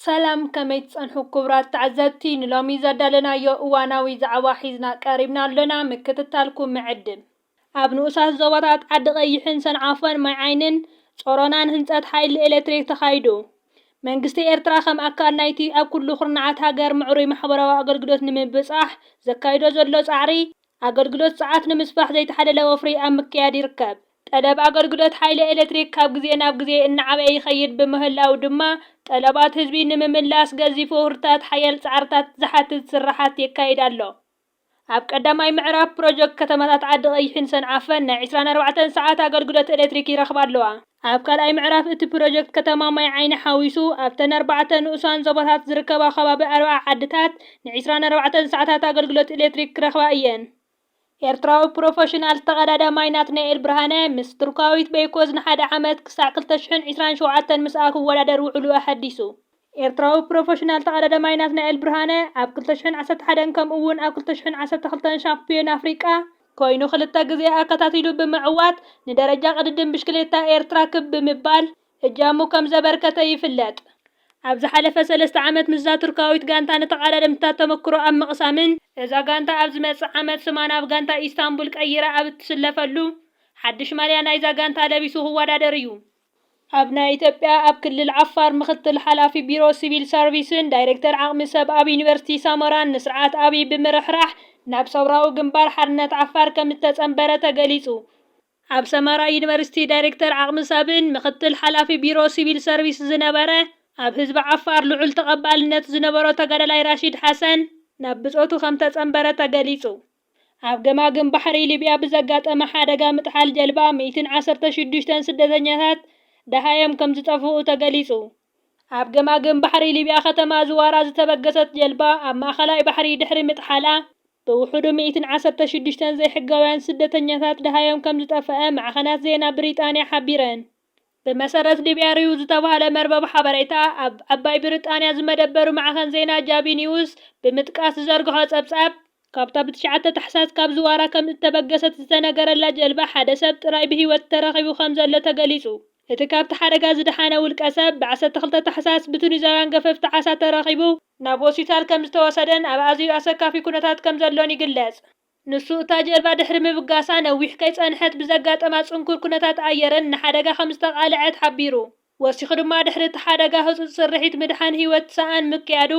ሰላም ከመይ ጸንሑ ክቡራት ተዓዘብቲ ንሎሚ ዘዳለናዮ እዋናዊ ዛዕባ ሒዝና ቀሪብና ኣለና ምክትታልኩም ምዕድም ኣብ ንኡሳት ዞባታት ዓዲ ቀይሕን ሰንዓፈን ማይ ዓይንን ጾሮናን ህንጸት ሓይሊ ኤሌክትሪክ ተኻይዱ መንግስቲ ኤርትራ ከም ኣካል ናይቲ ኣብ ኩሉ ኩርናዓት ሃገር ምዕሩይ ማሕበራዊ ኣገልግሎት ንምብጻሕ ዘካይዶ ዘሎ ጻዕሪ ኣገልግሎት ሰዓት ንምስፋሕ ዘይተሓለለ ወፍሪ ኣብ ምክያድ ይርከብ። ጠለብ ኣገልግሎት ሓይሊ ኤሌክትሪክ ካብ ግዜ ናብ ግዜ እናዓበየ ይኸይድ ብምህላው ድማ ጠለባት ህዝቢ ንምምላስ ገዚፉ ህርታት ሓያል ጻዕርታት ዝሓትት ስራሓት የካይድ ኣሎ። ኣብ ቀዳማይ ምዕራፍ ፕሮጀክት ከተማታት ዓዲ ቀይሕን ሰንዓፈን ናይ 24 ሰዓት ኣገልግሎት ኤሌክትሪክ ይረኽባ ኣለዋ። ኣብ ካልኣይ ምዕራፍ እቲ ፕሮጀክት ከተማ ማይ ዓይኒ ሓዊሱ ኣብተን 4 ንኡሳን ዞባታት ዝርከባ ከባቢ 40 ዓድታት ን24 ሰዓታት ኣገልግሎት ኤሌክትሪክ ክረኽባ እየን። ኤርትራዊ ፕሮፌሽናል ተቐዳዳማይ ናትናኤል ብርሃነ ምስ ቱርካዊት ቤይኮዝ ንሓደ ዓመት ክሳዕ 2027 ምስኣ ክወዳደር ውዕሉ ኣሐዲሱ። ኤርትራዊ ፕሮፌሽናል ተቐዳዳማይ ናትናኤል ብርሃነ ኣብ 2011 ከምኡውን ኣብ 2012 ሻምፒዮን ኣፍሪቃ ኮይኑ 2 ግዜ ኣከታቲሉ ብምዕዋት ንደረጃ ቅድድም ብሽክሌታ ኤርትራ ክብ ብምባል እጃሙ ከም ዘበርከተ ይፍለጥ። ኣብ ዝሓለፈ 3 ዓመት ምዛ ቱርካዊት ጋንታ ንተቐዳደምታት ተመክሮ ኣብ ምቕሳምን እዛ ጋንታ ኣብ ዝመጽእ ዓመት ስማ ናብ ጋንታ ኢስታንቡል ቀይራ ኣብ እትስለፈሉ ሓድሽ ማልያ ናይዛ ጋንታ ለቢሱ ክወዳደር እዩ። ኣብ ናይ ኢትዮጵያ ኣብ ክልል ዓፋር ምክትል ሓላፊ ቢሮ ሲቪል ሰርቪስን ዳይሬክተር ዓቕሚ ሰብ ኣብ ዩኒቨርሲቲ ሰመራን ንስርዓት ኣብይ ብምርሕራሕ ናብ ሰብራዊ ግንባር ሓርነት ዓፋር ከም ዝተጸንበረ ተገሊጹ። ኣብ ሰመራ ዩኒቨርሲቲ ዳይሬክተር ዓቕሚ ሰብን ምክትል ሓላፊ ቢሮ ሲቪል ሰርቪስ ዝነበረ ኣብ ህዝቢ ዓፋር ልዑል ተቐባልነት ዝነበሮ ተጋዳላይ ራሺድ ሓሰን ናብ ብጾቱ ከም ተጸንበረ ተገሊጹ። ኣብ ገማግም ባሕሪ ሊብያ ብዘጋጠመ ሓደጋ ምጥሓል ጀልባ 116 ስደተኛታት ደሃዮም ከም ዝጠፍኡ ተገሊጹ። ኣብ ገማግም ባሕሪ ሊብያ ከተማ ዝዋራ ዝተበገሰት ጀልባ ኣብ ማእኸላይ ባሕሪ ድሕሪ ምጥሓላ ብውሕዱ 116 ዘይሕጋውያን ስደተኛታት ደሃዮም ከም ዝጠፍአ ማዕኸናት ዜና ብሪጣንያ ሓቢረን። ብመሰረት ሊብያ ሪዩ ዝተባሃለ መርበብ ሓበሬታ ኣብ ዓባይ ብሪጣንያ ዝመደበሩ ማዕኸን ዜና ጃቢ ኒውስ ብምጥቃስ ዝዘርግሖ ጸብጻብ ካብታ ብ9 ታሕሳስ ካብ ዝዋራ ከም ዝተበገሰት ዝተነገረላ ጀልባ ሓደ ሰብ ጥራይ ብሂወት ተረኺቡ ከም ዘሎ ተገሊጹ። እቲ ካብቲ ሓደጋ ዝደሓነ ውልቀ ሰብ ብ12 ታሕሳስ ብቱኒዛውያን ገፈፍቲ ዓሳ ተረኺቡ ናብ ሆስፒታል ከም ዝተወሰደን ኣብ ኣዝዩ ኣሰካፊ ኩነታት ከም ዘሎን ይግለጽ። ንሱ እታ ጀልባ ድሕሪ ምብጋሳ ነዊሕ ከይጸንሐት ብዘጋጠማ ጽንኩር ኩነታት ኣየርን ንሓደጋ ከም ዝተቓልዐት ሓቢሩ። ወሲኹ ድማ ድሕሪ እቲ ሓደጋ ህጹጽ ስርሒት ምድሓን ሂወት ሰኣን ምክያዱ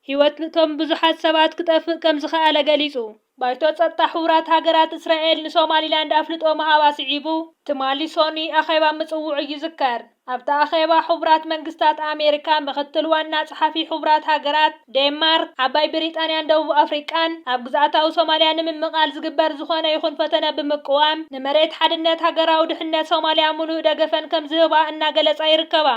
ሂወት እቶም ብዙሓት ሰባት ክጠፍእ ከም ዝኸኣለ ገሊጹ። ባይቶ ጸጥታ ሕቡራት ሃገራት እስራኤል ንሶማሊላንድ ኣፍልጦ መሃባ ስዒቡ ትማሊ ሶኒ ኣኼባ ምጽውዑ ይዝከር። ኣብታ ኣኼባ ሕቡራት መንግስታት ኣሜሪካ ምክትል ዋና ጸሓፊ ሕቡራት ሃገራት ዴንማርክ ዓባይ ብሪጣንያን ደቡብ ኣፍሪቃን ኣብ ግዛኣታዊ ሶማልያ ንምምቃል ዝግበር ዝኾነ ይኹን ፈተነ ብምቅዋም ንመሬት ሓድነት ሃገራዊ ድሕነት ሶማልያ ሙሉእ ደገፈን ከም ዝህባ እናገለጻ ይርከባ።